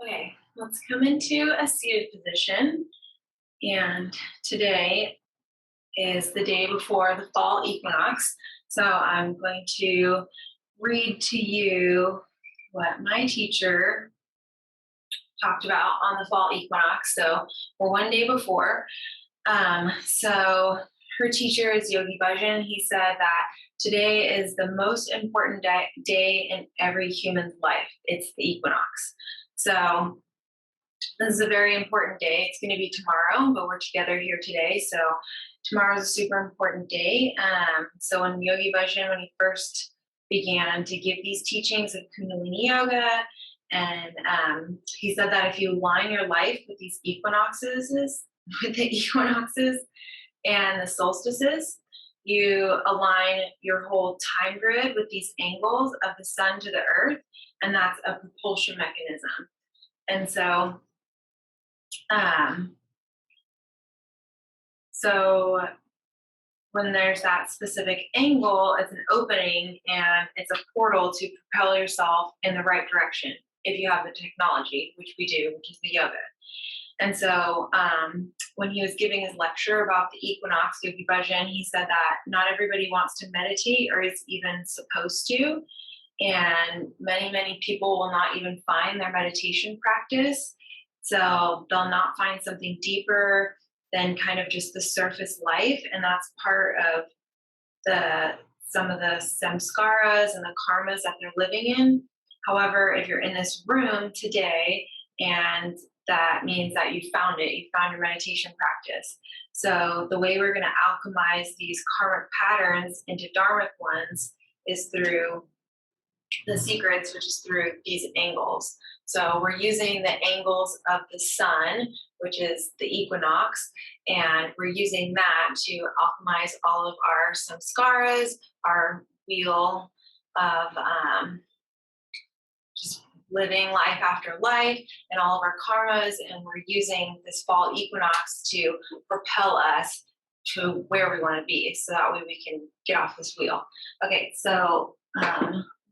Okay, let's come into a seated position. And today is the day before the fall equinox. So I'm going to read to you what my teacher talked about on the fall equinox. So we're one day before. So her teacher is Yogi Bhajan. He said that today is the most important day in every human's life. It's the equinox. So this is a very important day. It's going to be tomorrow, but we're together here today. So tomorrow is a super important day. So when Yogi Bhajan, when he first began to give these teachings of Kundalini Yoga, and he said that if you align your life with these equinoxes, with the equinoxes and the solstices, you align your whole time grid with these angles of the sun to the earth, and that's a propulsion mechanism. And um, so when there's that specific angle, it's an opening and it's a portal to propel yourself in the right direction if you have the technology, which we do, which is the yoga. And so when he was giving his lecture about the equinox, Yogi Bhajan, he said that not everybody wants to meditate or is even supposed to. And many, many people will not even find their meditation practice. So they'll not find something deeper than kind of just the surface life. And that's part of some of the samskaras and the karmas that they're living in. However, if you're in this room today, and that means that you found your meditation practice. So the way we're going to alchemize these karmic patterns into dharmic ones is through the secrets, which is through these angles. So we're using the angles of the sun, which is the equinox, and we're using that to alchemize all of our samskaras, our wheel of just living life after life, and all of our karmas, and we're using this fall equinox to propel us to where we want to be, so that way we can get off this wheel. Okay, so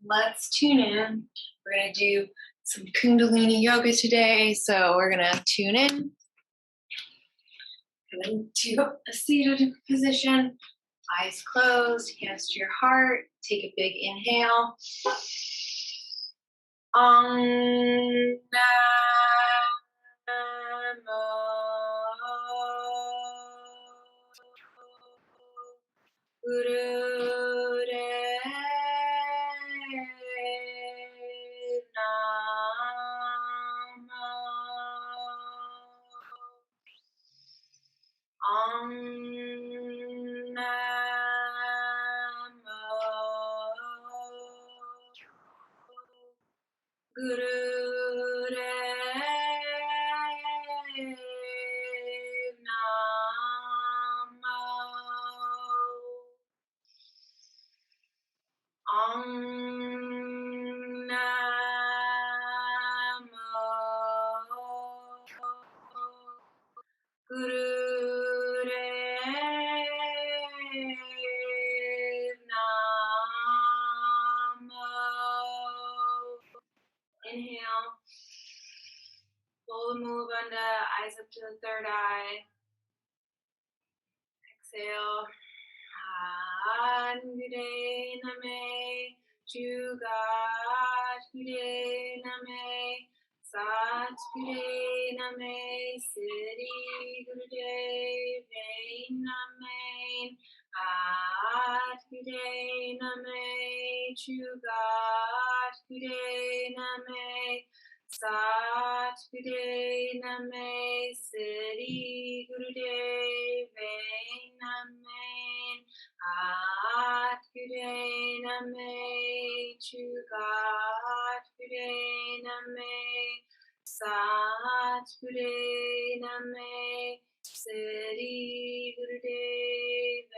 let's tune in. We're going to do some Kundalini yoga today. So we're going to tune in. Come into a seated position, eyes closed, hands to your heart. Take a big inhale. Om Namo Gurudev Namo. Om Namo Gurudev Namo. Om Namo Gurudev Namo. Inhale. Pull the Mulabandha, eyes up to the third eye. Exhale. Gude Name, Jugat Gude Name, Sat Gude Name, Siddhi Gurudev Name, At Gude Name, Jugat Gude Name, Sat Gude Name, Siddhi Gurudev Name, At Gude Name, Jugat Gude Name, Sat Gude Name, Siddhi Gurudev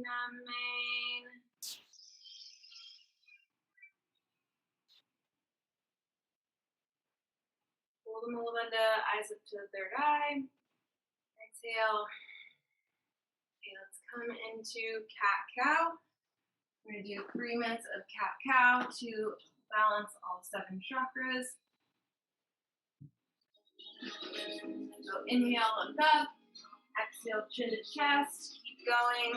Name. Pull the Mulabandha, eyes up to the third eye. Exhale. Okay, let's come into cat-cow. We're going to do 3 minutes of cat-cow to balance all 7 chakras. So inhale, look up. Exhale, chin to chest. Keep going.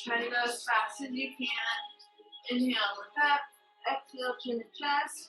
Try to go as fast as you can. Inhale, look up. Exhale, chin to chest.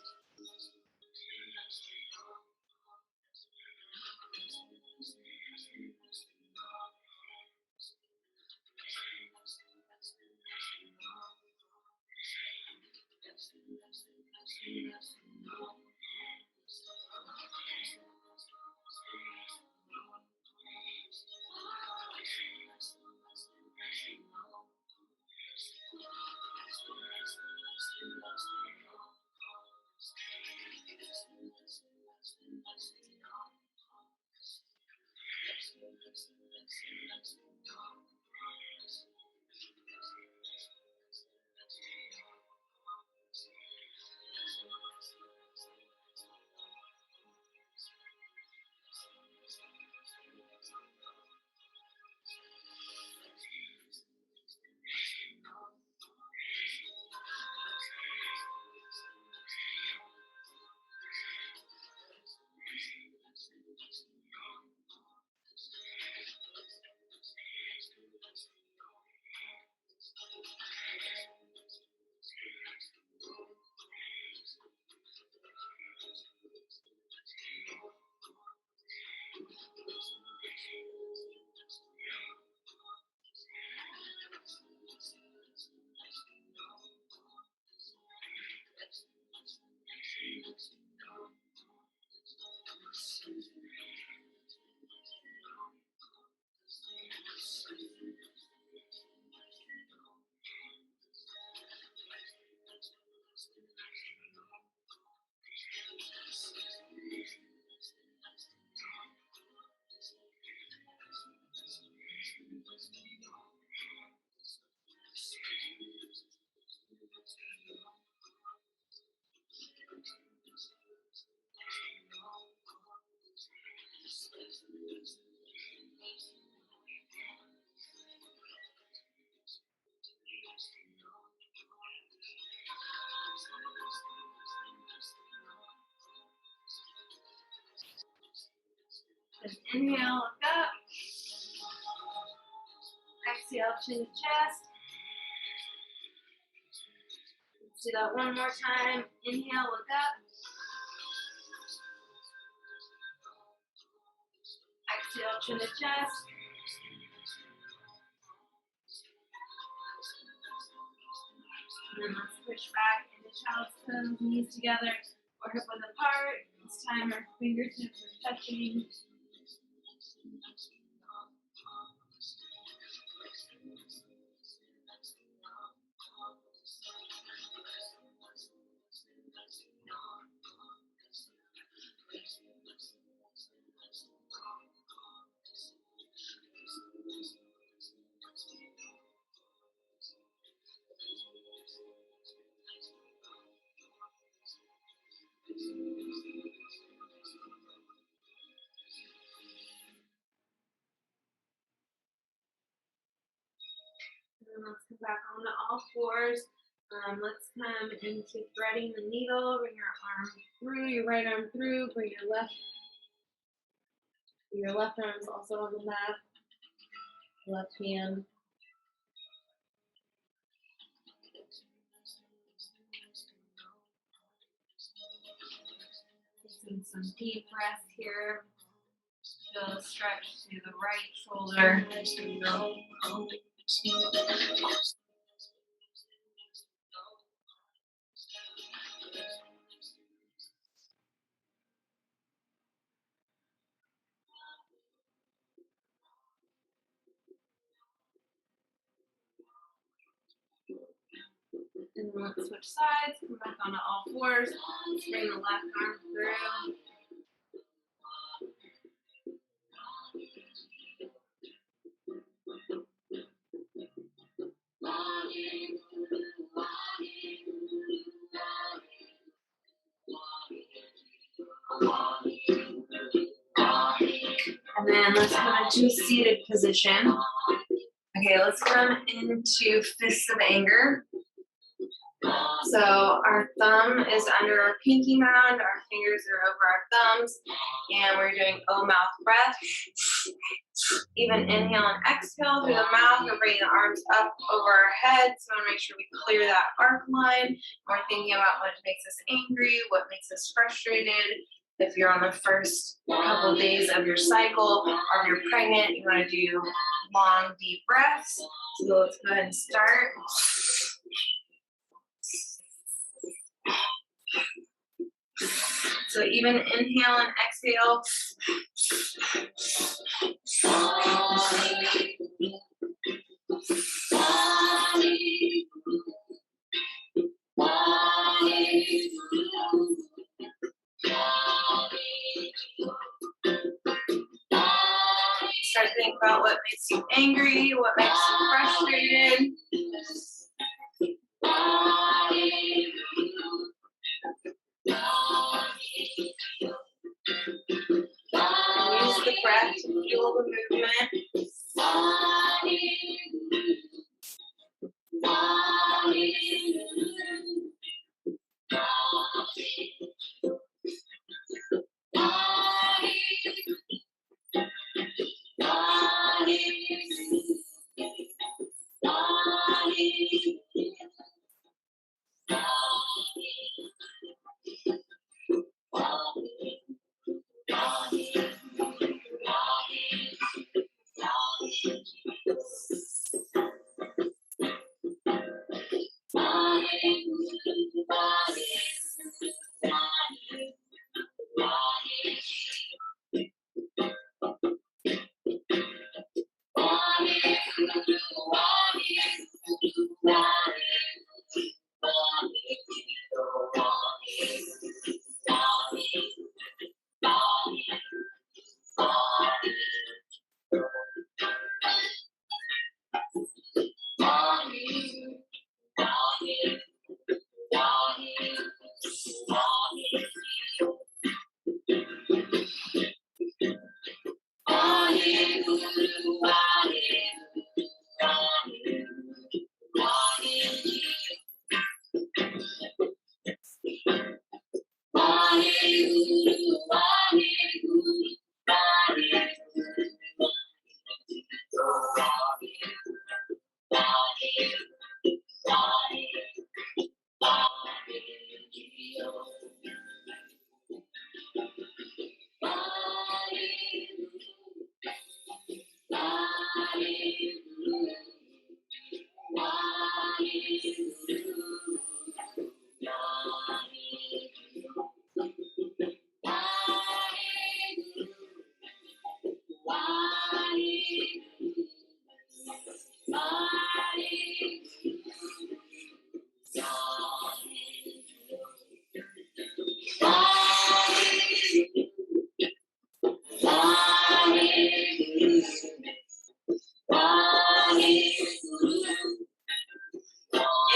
Just inhale, look up. Exhale, chin to chest. Let's do that one more time. Inhale, look up. Exhale, chin to chest. And then let's push back into child's pose, knees together or hip width apart. This time our fingertips are touching. And let's come back onto all fours. Let's come into threading the needle. Bring your arm through, your right arm through. Bring your left arm is also on the mat. Left hand. Taking some deep breaths here. Feel a stretch to the right shoulder. And then let's switch sides. Come back onto all fours. Let's bring the left arm through. then let's come into a seated position. Okay, let's come into fists of anger. So our thumb is under our pinky mound, our fingers are over our thumbs, and we're doing O mouth breath. Even inhale and exhale through the mouth. We're bringing the arms up over our heads. So we want to make sure we clear that arc line. We're thinking about what makes us angry, what makes us frustrated. If you're on the first couple days of your cycle, or if you're pregnant, you want to do long, deep breaths. So let's go ahead and start. So even inhale and exhale. Start thinking about what makes you angry, what makes you frustrated. And use the breath to fuel the movement.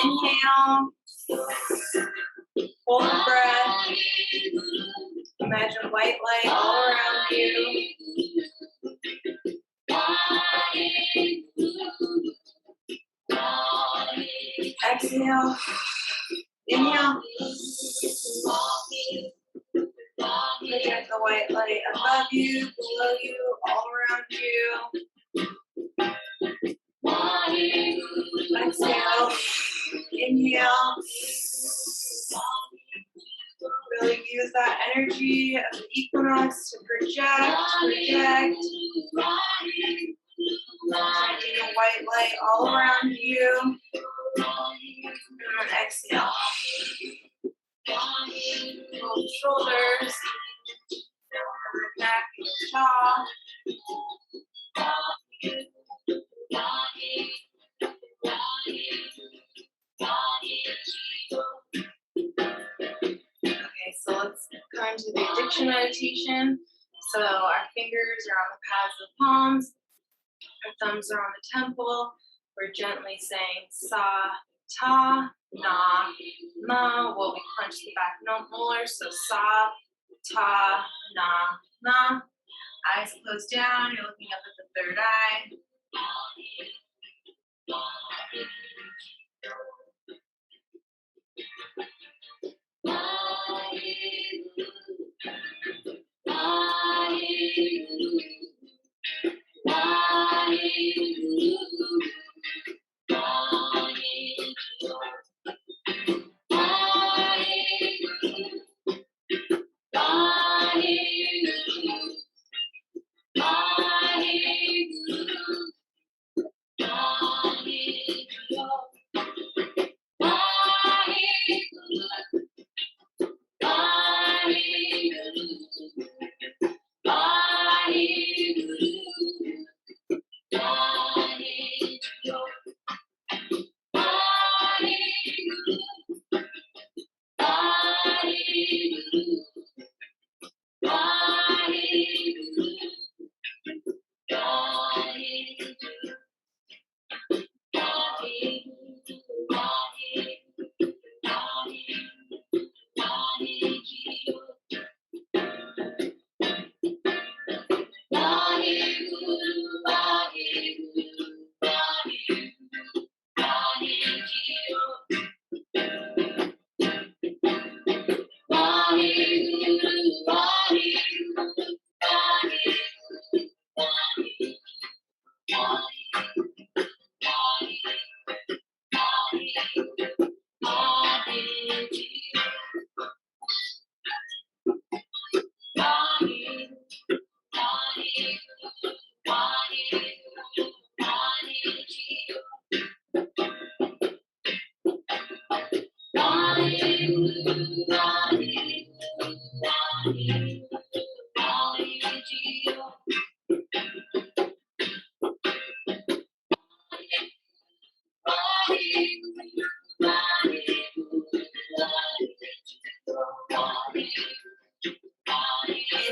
Inhale, hold the breath, imagine white light all around you. Exhale, inhale, project the white light above you, below you, all around you. Exhale, inhale. Really use that energy of the equinox to project. Projecting a white light all around you. And then exhale. Roll the shoulders. The neck, the jaw. Okay, so let's go into the addiction meditation. So our fingers are on the pads of the palms. Our thumbs are on the temple. We're gently saying sa, ta, na, ma, while we clench the back molars. So sa, ta, na, na. Eyes closed down, you're looking up at the third eye.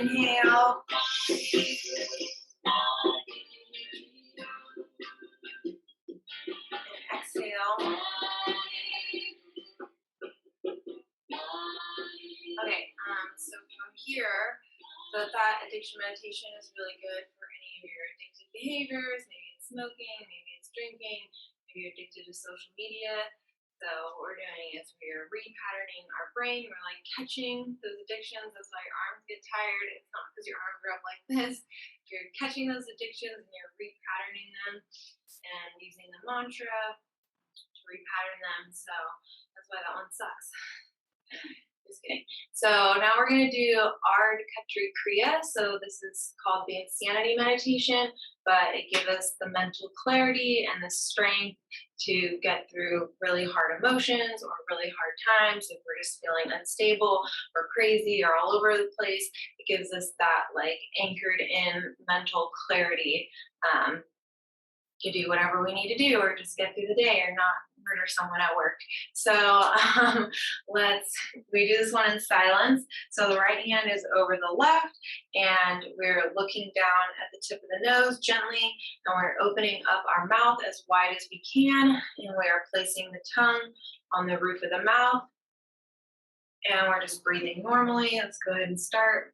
Inhale. Exhale. Okay, so from here, the thought addiction meditation is really good for any of your addictive behaviors. Maybe it's smoking, maybe it's drinking, maybe you're addicted to social media. So what we're doing is we're repatterning our brain. We're like catching those addictions. That's why your arms get tired. It's not because your arms are up like this. You're catching those addictions and you're repatterning them and using the mantra to repattern them. So that's why that one sucks. Just kidding. So now we're going to do Ard Katri Kriya. So this is called the insanity meditation, but it gives us the mental clarity and the strength to get through really hard emotions or really hard times. If we're just feeling unstable or crazy or all over the place, it gives us that like anchored in mental clarity to do whatever we need to do or just get through the day or not murder someone at work. So we do this one in silence. So the right hand is over the left and we're looking down at the tip of the nose gently and we're opening up our mouth as wide as we can and we are placing the tongue on the roof of the mouth and we're just breathing normally. Let's go ahead and start.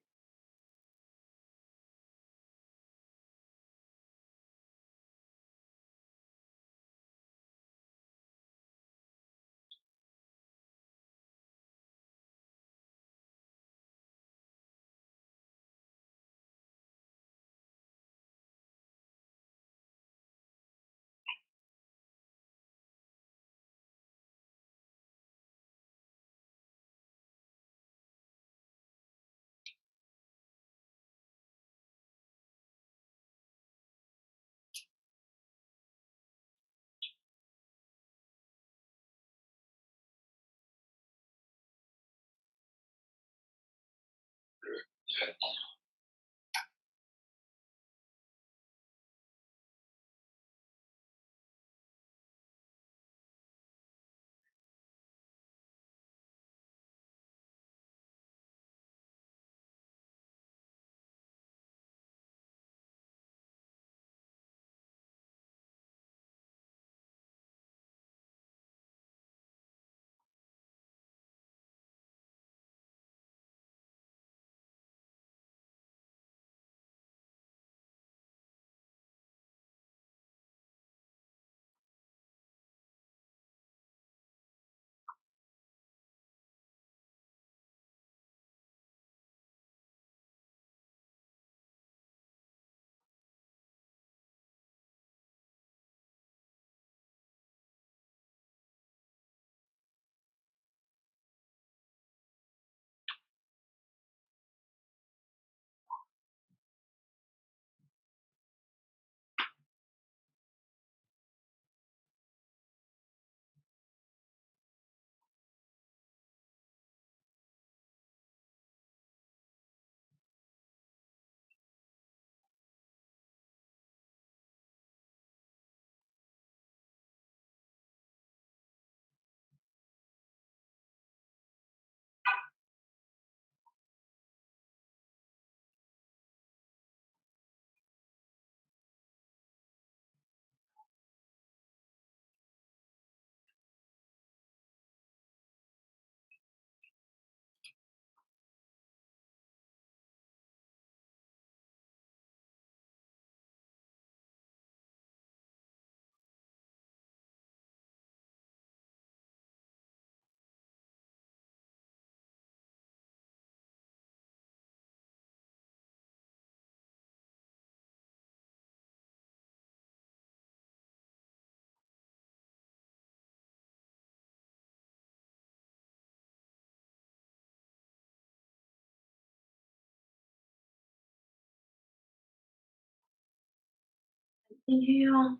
Inhale,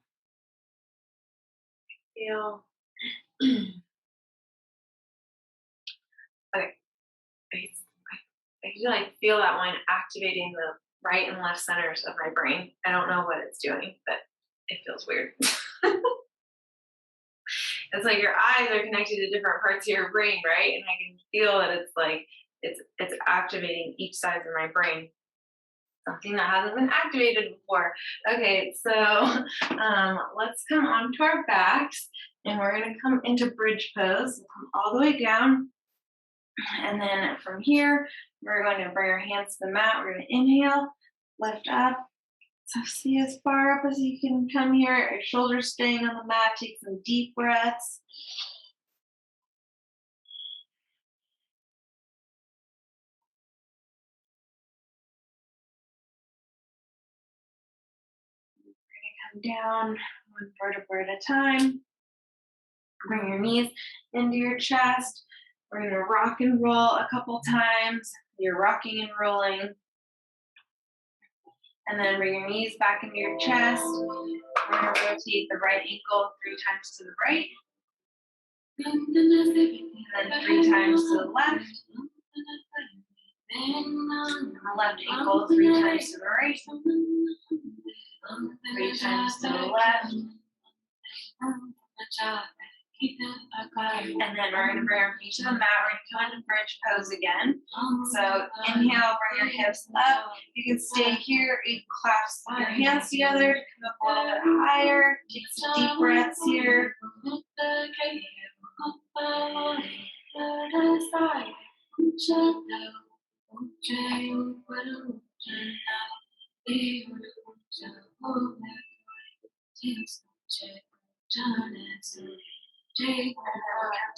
exhale. Okay. I, I do like feel that one activating the right and left centers of my brain. I don't know what it's doing, but it feels weird. It's like your eyes are connected to different parts of your brain, right? And I can feel that it's like it's activating each side of my brain. Something that hasn't been activated before. Okay, so let's come onto our backs and we're gonna come into bridge pose. We'll come all the way down. And then from here, we're going to bring our hands to the mat. We're going to inhale, lift up. So see as far up as you can come here. Your shoulders staying on the mat. Take some deep breaths. Come down one vertebra at a time. Bring your knees into your chest. We're going to rock and roll a couple times. You're rocking and rolling. And then bring your knees back into your chest. We're going to rotate the right ankle 3 times to the right. And then 3 times to the left. And the left ankle 3 times to the right. 3 times to the left. And then we're going to bring our feet to the mat. We're going to come into bridge pose again. So inhale, bring your hips up. You can stay here. You clasp your hands together to come up a little bit higher. Take some deep breaths here.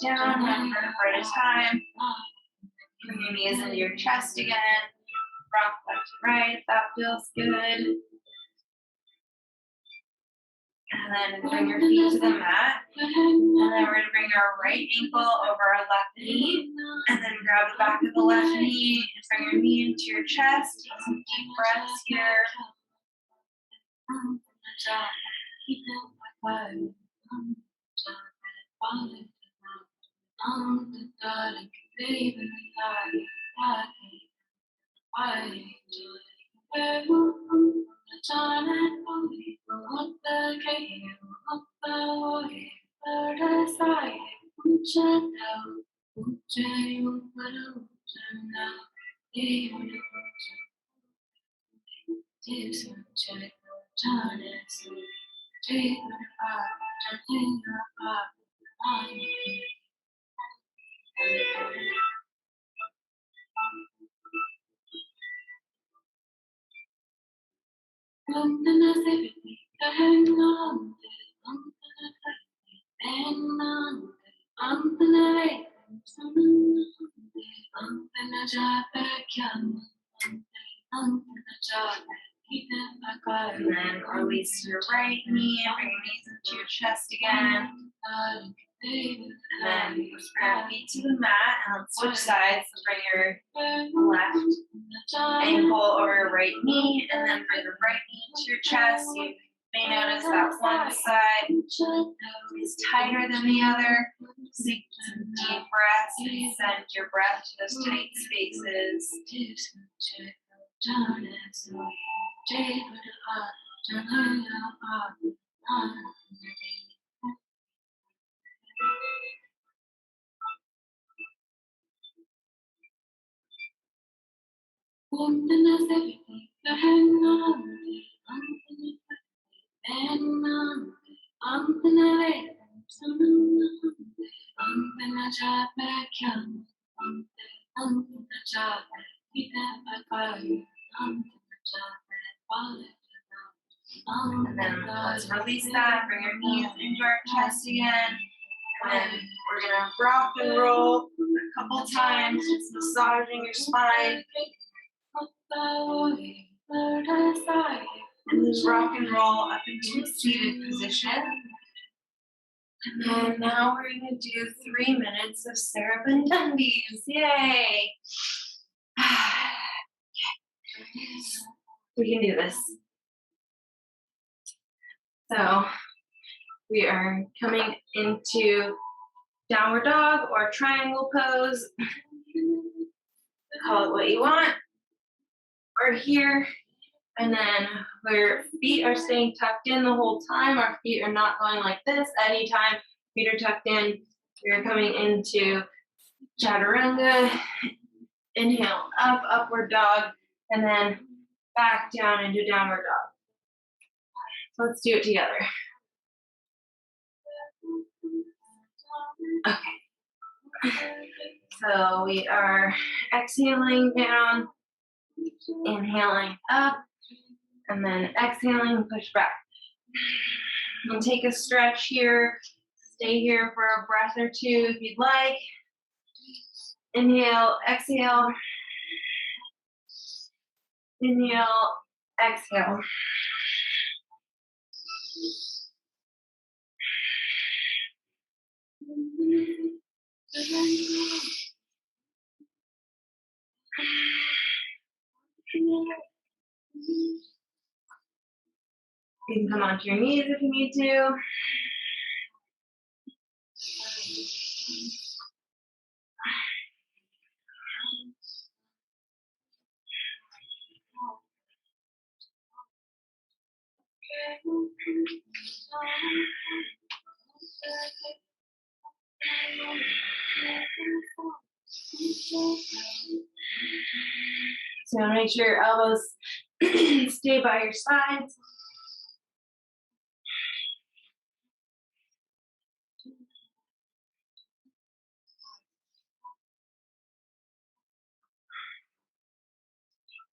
Down one vertebra at a time. Bring your knees into your chest again. Rock left to right if that feels good. And then bring your feet to the mat. And then we're going to bring our right ankle over our left knee. And then grab the back of the left knee and bring your knee into your chest. Take some deep breaths here. And then release your right knee and bring your knees into your chest again. And then just bring your feet to the mat and let's switch sides. So bring your left ankle over your right knee and then bring your right knee to your chest. You may notice that one side is tighter than the other. Take some deep breaths and send your breath to those tight spaces. And then let's release that. Bring your knees into our chest again. And then we're going to rock and roll a couple times, just massaging your spine. And then rock and roll up into a seated position. And then now we're going to do 3 minutes of Sarbang Dandes. Yay! We can do this. So we are coming into downward dog or triangle pose. Call it what you want. We're here, and then our feet are staying tucked in the whole time. Our feet are not going like this. Anytime feet are tucked in, we're coming into chaturanga. Inhale up, upward dog, and then back down into downward dog. So let's do it together. Okay. So we are exhaling down, inhaling up, and then exhaling, push back. And take a stretch here. Stay here for a breath or two if you'd like. Inhale, exhale. Inhale, exhale. You can come onto your knees if you need to. So make sure your elbows stay by your sides.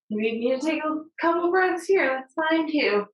Maybe you need to take a couple breaths here. That's fine too.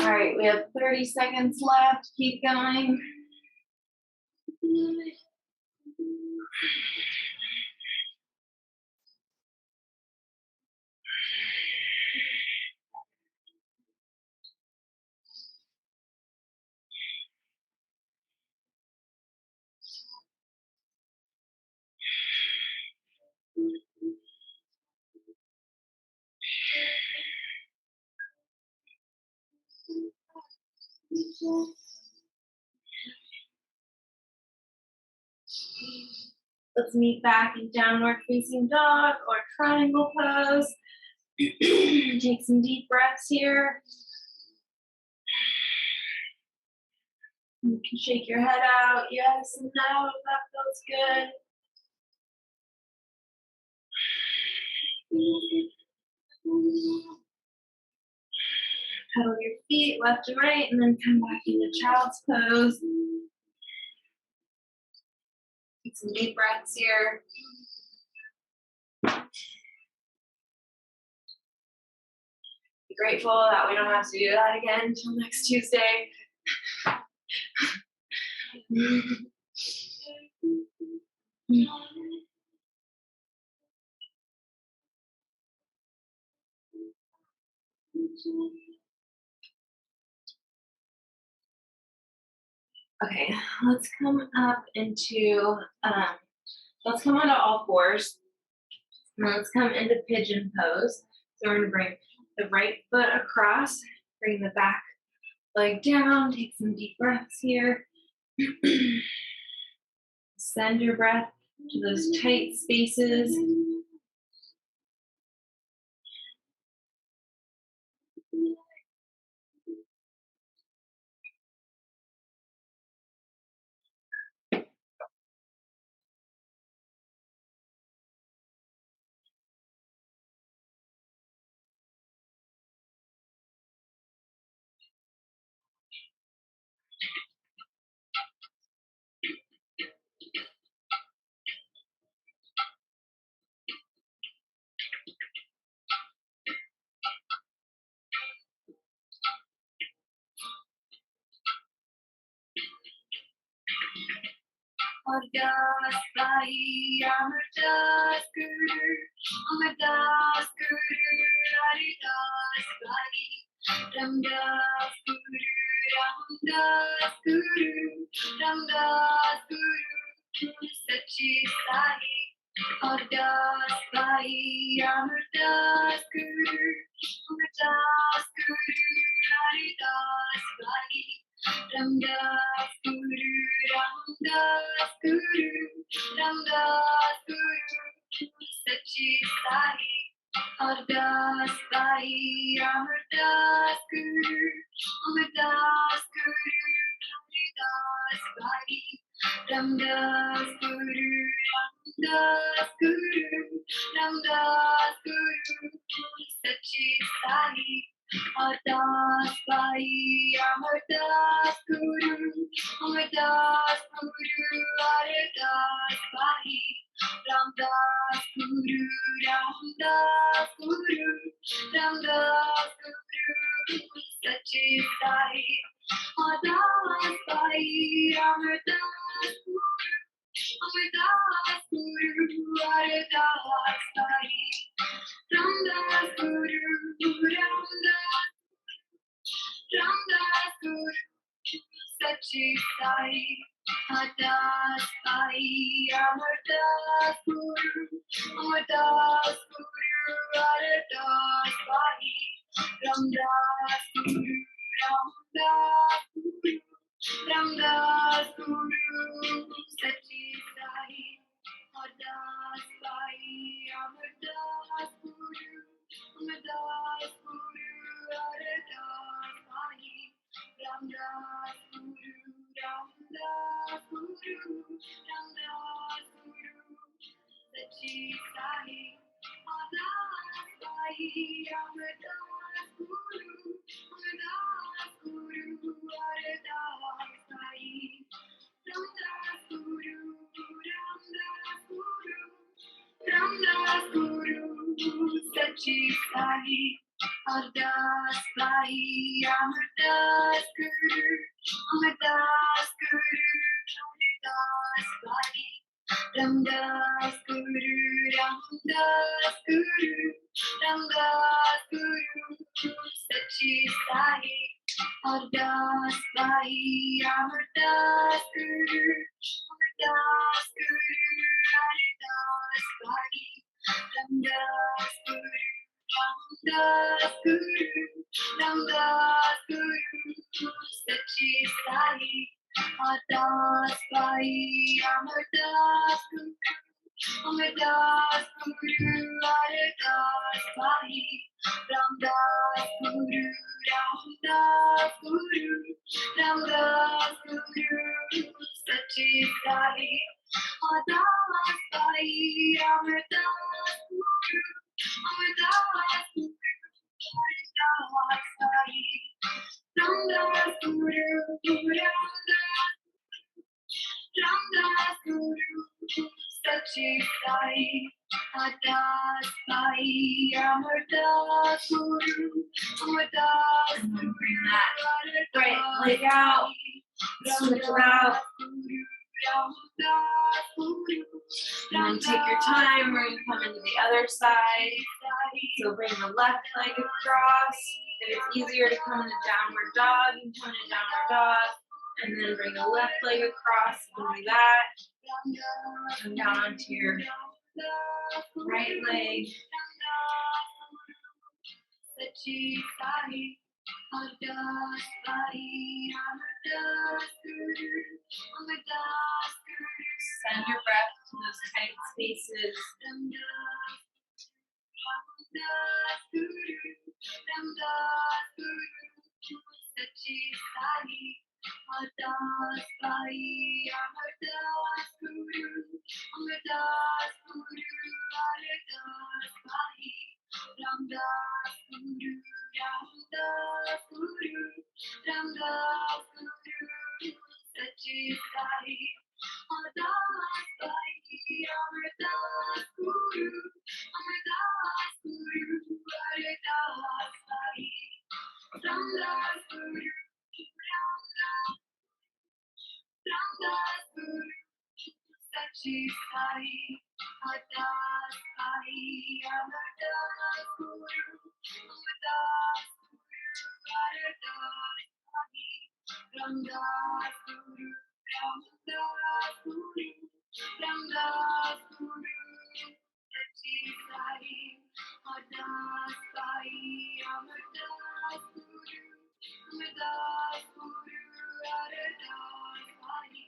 All right, we have 30 seconds left. Keep going. Let's meet back in downward facing dog or triangle pose. Take some deep breaths here. You can shake your head out, yes and no, if that feels good. Pedal your feet left and right, and then come back into child's pose. Take some deep breaths here. Be grateful that we don't have to do that again until next Tuesday. Okay, let's come up into, let's come onto all fours. Now let's come into pigeon pose. So we're gonna bring the right foot across, bring the back leg down, take some deep breaths here. Send your breath to those tight spaces. Ardas Bhai, Amardas Guru, Amardas Guru, Haridas Bhai, Ramdas Guru, Ramdas Guru, Ramdas Guru, Sachi Sai, Ardas Bhai, Amardas Guru, Amardas Guru, Haridas Bhai, Ramdas Guru, Ramdas Guru, Ramdas Guru, Sachi Sai, Ardas Bhai, Amardas Guru, Amardas Guru, Haridas Bhai, Ramdas Guru, Ramdas Guru, Ramdas Guru, Sachi Sai, Ardas Bhai, Amardas Guru, Amardas Guru, Ardas Bhai, Ramdas Guru, Ramdas Guru, Ramdas Guru, Sachi Sai, Ardas Bhai, Amardas Guru, Amardas Guru, Ardas Bhai, Ramdas Guru, Ramdas Ramdas Guru, Sachi Sai, Ardas Bhai, Amardas Guru, Amardas Guru, Ardas Bhai, Ramdas Guru, Ramdas Guru, Ramdas Guru, Sachi Sai, Ardas Bhai, Amardas Guru, Amardas Guru, Ardas Bhai, Ramdas Guru, Ramdas Guru, Ramdas Guru, Sachi Sai, Ardas Bhai, Amardas Guru, Amardas Guru, Ardas Bhai, Ramdas Guru, Ramdas Guru, Ramdas Guru, Sachi Sai, Ardas Bhai, Amardas Guru, Amardas Guru, Ramdas Bhai, Ramdas Guru, Ramdas Guru, Ramdas Guru, Sachi Sai, Ardas Bhai, Amardas Guru, Amardas Guru, Haridas Bhai, Ramdas Guru, Ramdas Guru, Ramdas Guru, Sachi Sai, Ardas Bhai, Amardas Guru, Amardas Guru, Haridas Bhai, Ramdas Guru, Ramdas Guru, Ramdas Guru, Sachi Sai, Ardas Bhai, Amardas Guru, Amardas Guru, Haridas Bhai, Ramdas Guru, Ramdas Guru, Sachi Sai, Ardas Bhai, Amardas Guru, Amardas And then Guru, bring that right leg out, switch it out, and then take your time where you come into the other side. So bring the left leg across. If it's easier to come into downward dog, you can come into downward dog. And then bring the left leg across. You can do that. Come down onto your right leg. Sachi Sai, Ardas Bhai, Amardas Guru, Amardas Guru, Send your breath to those tight spaces. Ramdas Guru, Ramdas Guru, Sachi Sai, Ardas Bhai, Amardas Guru, Amardas Guru, Ardas Bhai, Ramdas Guru, Ramdas Guru, Ramdas Guru, Sachi Sai, Ardas Bhai, Amardas Guru, Amardas Guru, Ardas Bhai, Ramdas Guru, Ramdas Guru, Sachi Sai, Adas Sai, Amadas Guru, Amadas Guru, Aradas Sai, Ramdas Guru, Ramdas Guru, Ramdas Guru, Sachi Sai, Adas Sai, Amadas Guru, Amadas Guru, Aradas Sai,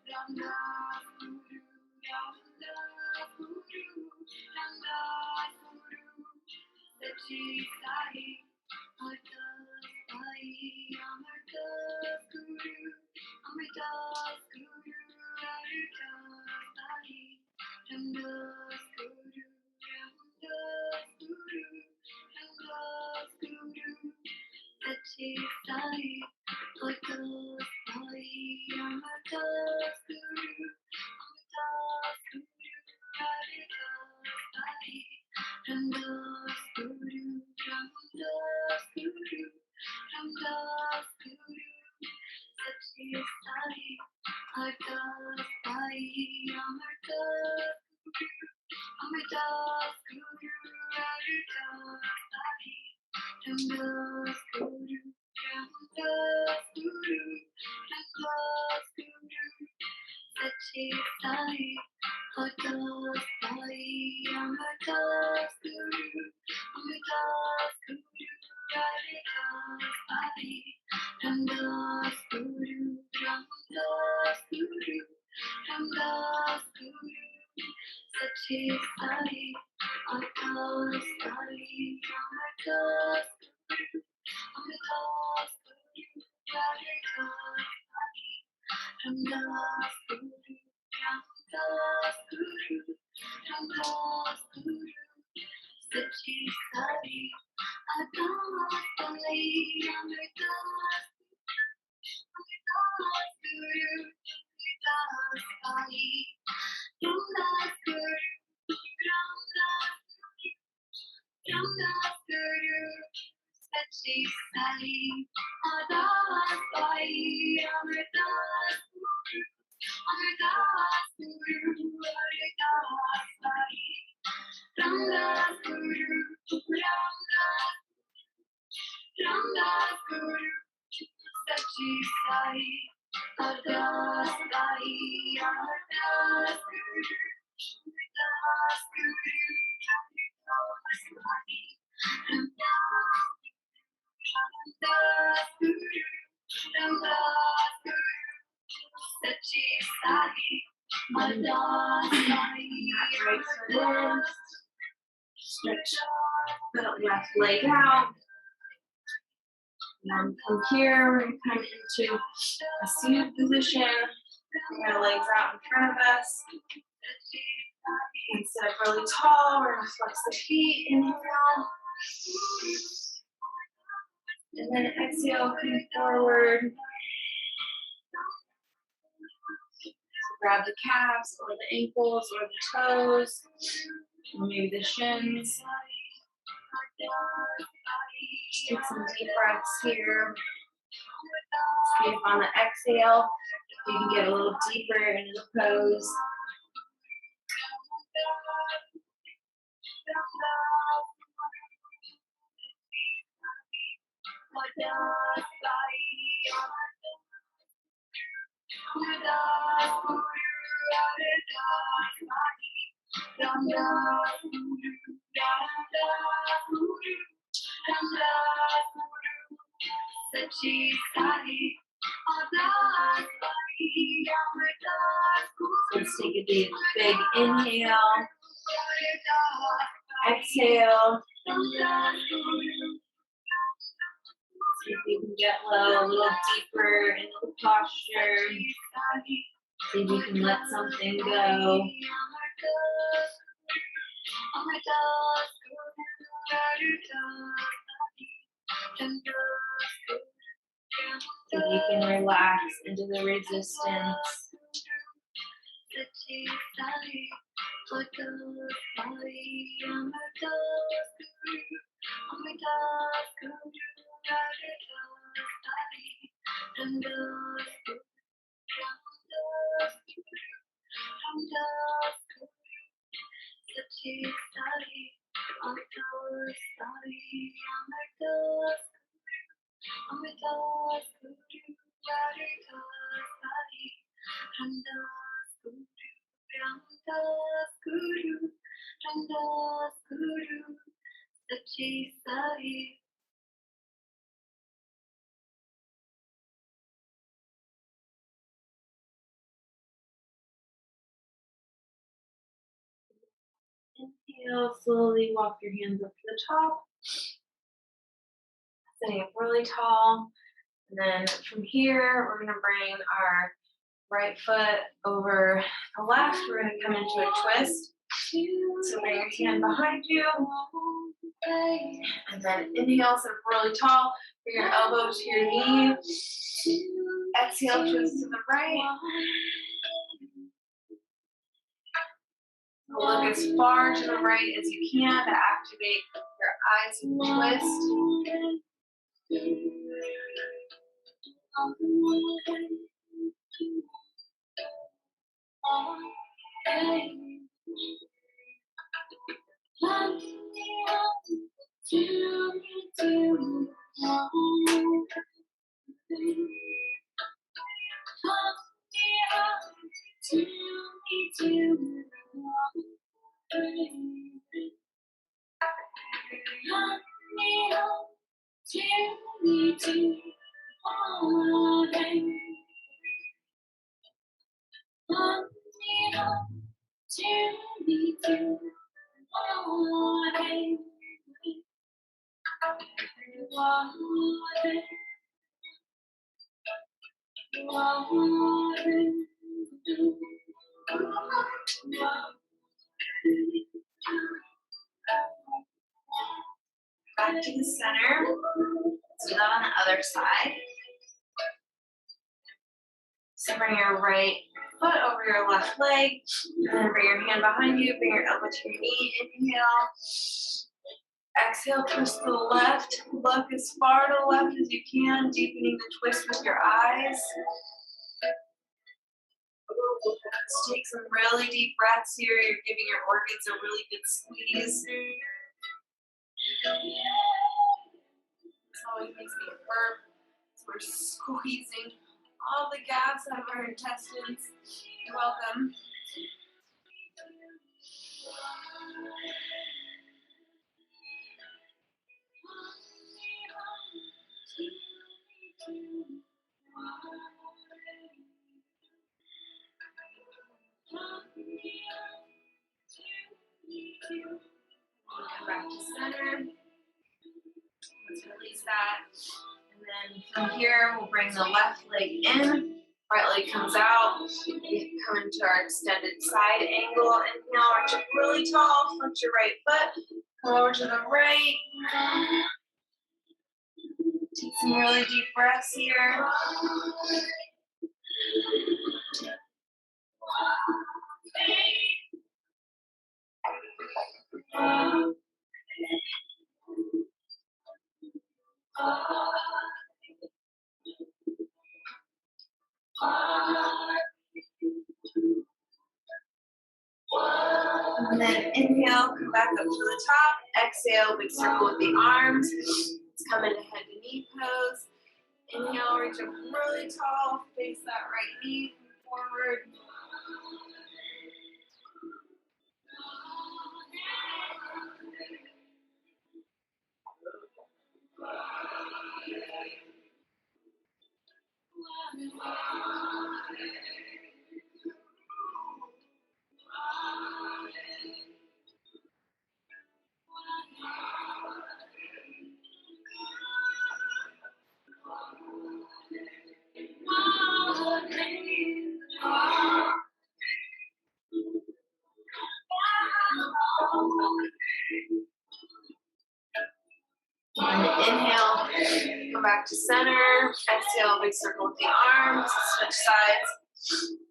Ramdas Guru, Ramdas Guru, Ramdas Guru, Sachi Sai, Adas Sai, Amadas Guru, Amadas Guru, Aradas Sai, Ramdas Guru, Ramdas Guru, Ramdas Guru, Sachi Sai, Adas Sai, Amadas Guru, Amadas Guru, Aradas Sai, Ramdas Guru, Ramdas Guru, Ramdas Guru, Sachi Sai, Adas Sai, Amadas Guru, Amadas Guru, Aradas Sai, Ramdas Guru, Ramdas Guru, Ramdas Guru, Sachi Sai, Adas Sai, Amadas Guru, Amadas Guru, Aradas Sai, Ramdas Guru, Ramdas Guru, Ramdas Guru, Sachi Sai, Adas Sai, Amadas Guru, Amadas Guru, Aradas Sai, Ramdas Guru, Ramdas Guru, Ramdas Guru, Sachi Sai, Adas Sai, Amadas Guru, Amadas Sai, Ramdas Guru, Ramdas Guru, Sachi Sai, Adas Sai, Amadas Guru, Amadas Guru, Aradas Sai, Ramdas Guru, Ramdas Guru, Sachi Sai, Adas Sai, Amadas Guru, Amadas Guru, Aradas Sai, Ramdas Guru, Ramdas Guru, Sachi Sai, Adas Sai, Right foot in. Stretch the left leg out. And then from here, we're going to come into a seated position. Bring our legs out in front of us. And sit up really tall. We're going to flex the feet. Inhale. And then exhale, come forward. So grab the calves or the ankles or the toes. Or maybe the shins. Just take some deep breaths here. See if on the exhale, you can get a little deeper into the pose. Sachi Sai, Adas Sai, Amadas Guru, Let's take a deep, big inhale. Exhale. See if you can get low, a little deeper into the posture. See if you can let something go. See if you can relax into the resistance. Inhale, slowly walk your hands up to the top, sitting up really tall. And then from here, we're gonna bring our right foot over the left. We're gonna come into a twist. So bring your hand behind you. And then inhale, sit up really tall. Bring your elbow to your knee. Exhale, twist to the right. Look as far to the right as you can to activate your eyes and twist. Back to the center. So that on the other side. So bring your right foot over your left leg, and then bring your hand behind you, bring your elbow to your knee, inhale. Exhale, twist to the left. Look as far to the left as you can, deepening the twist with your eyes. Let's take some really deep breaths here. You're giving your organs a really good squeeze. This always makes me burp. So we're squeezing all the gas out of our intestines. You're welcome. Come back to center. Let's release that. And then from here, we'll bring the left leg in. Right leg comes out. We come into our extended side angle. Inhale, arch up really tall. Flex your right foot. Come over to the right. Take some really deep breaths here. And then inhale, come back up to the top. Exhale, big circle with the arms. Let's come into head to knee pose. Inhale, reach up really tall. Face that right knee forward. And inhale, come back to center. Exhale, big circle with the arms. Switch sides.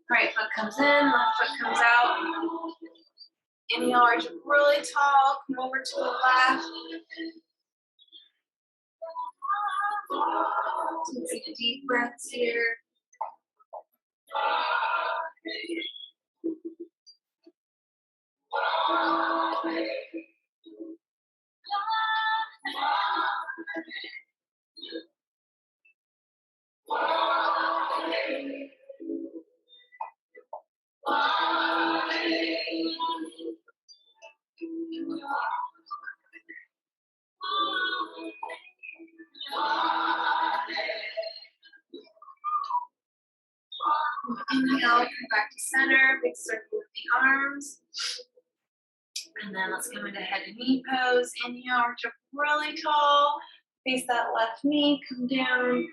Right foot comes in, left foot comes out. Inhale, arch up really tall. Come over to the left. Take some deep breaths here. inhale, come back to center, big circle with the arms. And then let's come into head and knee pose. Inhale, arch up really tall. Face that left knee, come down.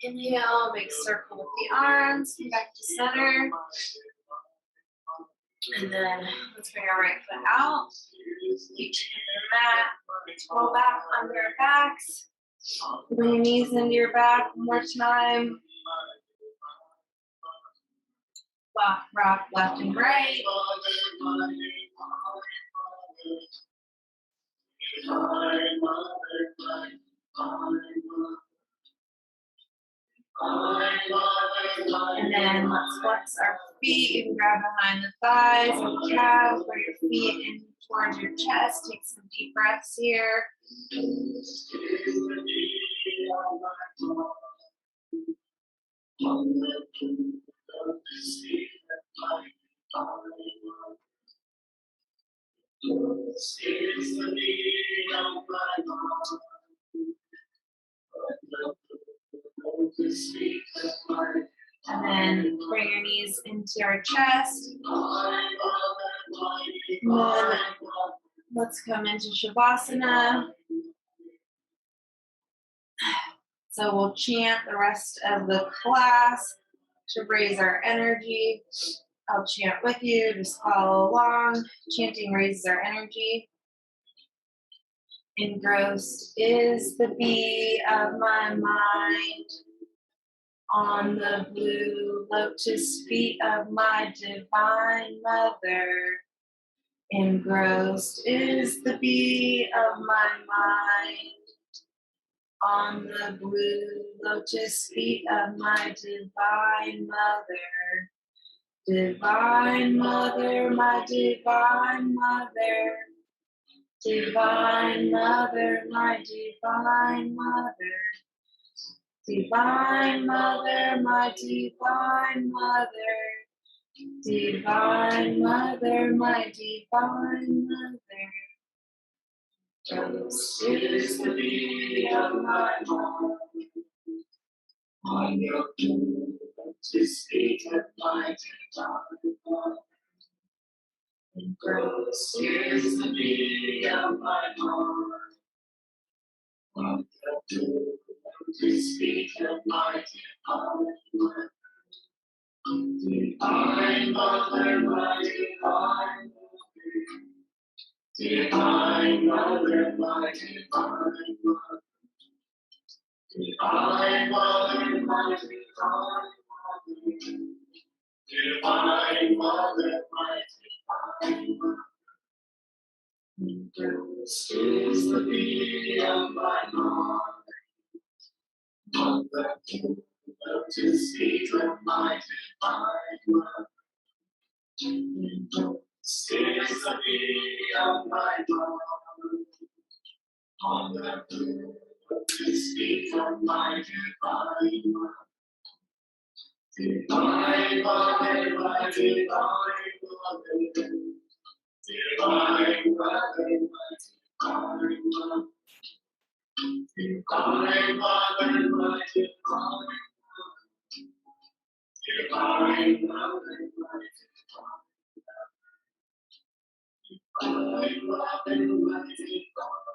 Inhale, big circle with the arms, come back to center. And then let's bring our right foot out. Reach into the mat. Roll back under our backs. Bring your knees into your back one more time. Rock left and right. And then let's flex our feet. You can grab behind the thighs or calves, bring your feet in towards your chest. Take some deep breaths here. And then bring your knees into your chest. And then let's come into Shavasana. So we'll chant the rest of the class to raise our energy. I'll chant with you, just follow along. Chanting raises our energy. Engrossed is the bee of my mind on the blue lotus feet of my divine mother. Engrossed is the bee of my mind on the blue lotus feet of my divine mother. Divine mother, my divine mother. Divine mother, my divine mother. Divine mother, my divine mother. Divine mother, my divine mother. Rose is the bee of my mother. On your blue lotus feet of my divine mother. And gross is the bee of my heart. On the blue lotus feet of my divine mother. Divine mother, my divine mother. Divine mother, my divine mother. Divine mother, my divine mother. Divine mother, my divine mother. This is the bee of my heart. On the blue lotus feet of my divine mother. This is the bee of my heart. On the blue lotus feet of my divine mother. Divine mother, my divine mother. Divine mother, my divine mother. Divine mother, my divine mother. Divine mother, my divine mother. Divine mother, my divine mother.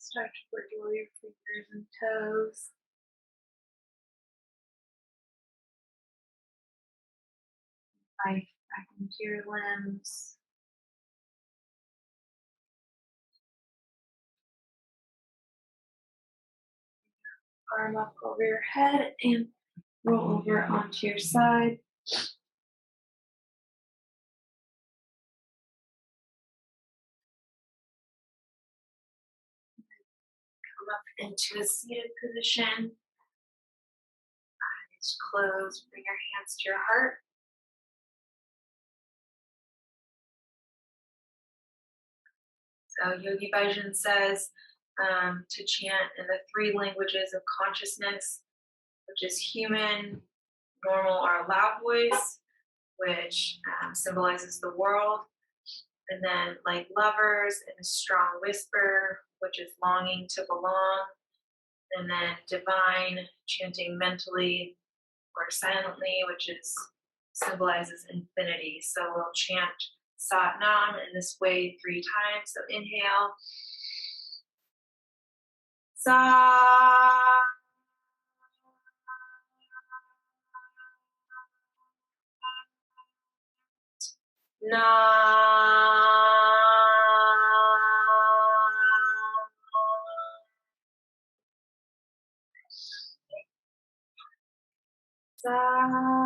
Start to wiggle your fingers and toes. Life back into your limbs. Arm up over your head and roll over onto your side. Come up into a seated position. Eyes closed. Bring your hands to your heart. So Yogi Bhajan says to chant in the three languages of consciousness, which is human, normal, or loud voice, which symbolizes the world, and then like lovers in a strong whisper, which is longing to belong, and then divine, chanting mentally or silently, which is symbolizes infinity. So we'll chant Sat Nam in this way 3 times. So inhale, Sa. Na. Sa.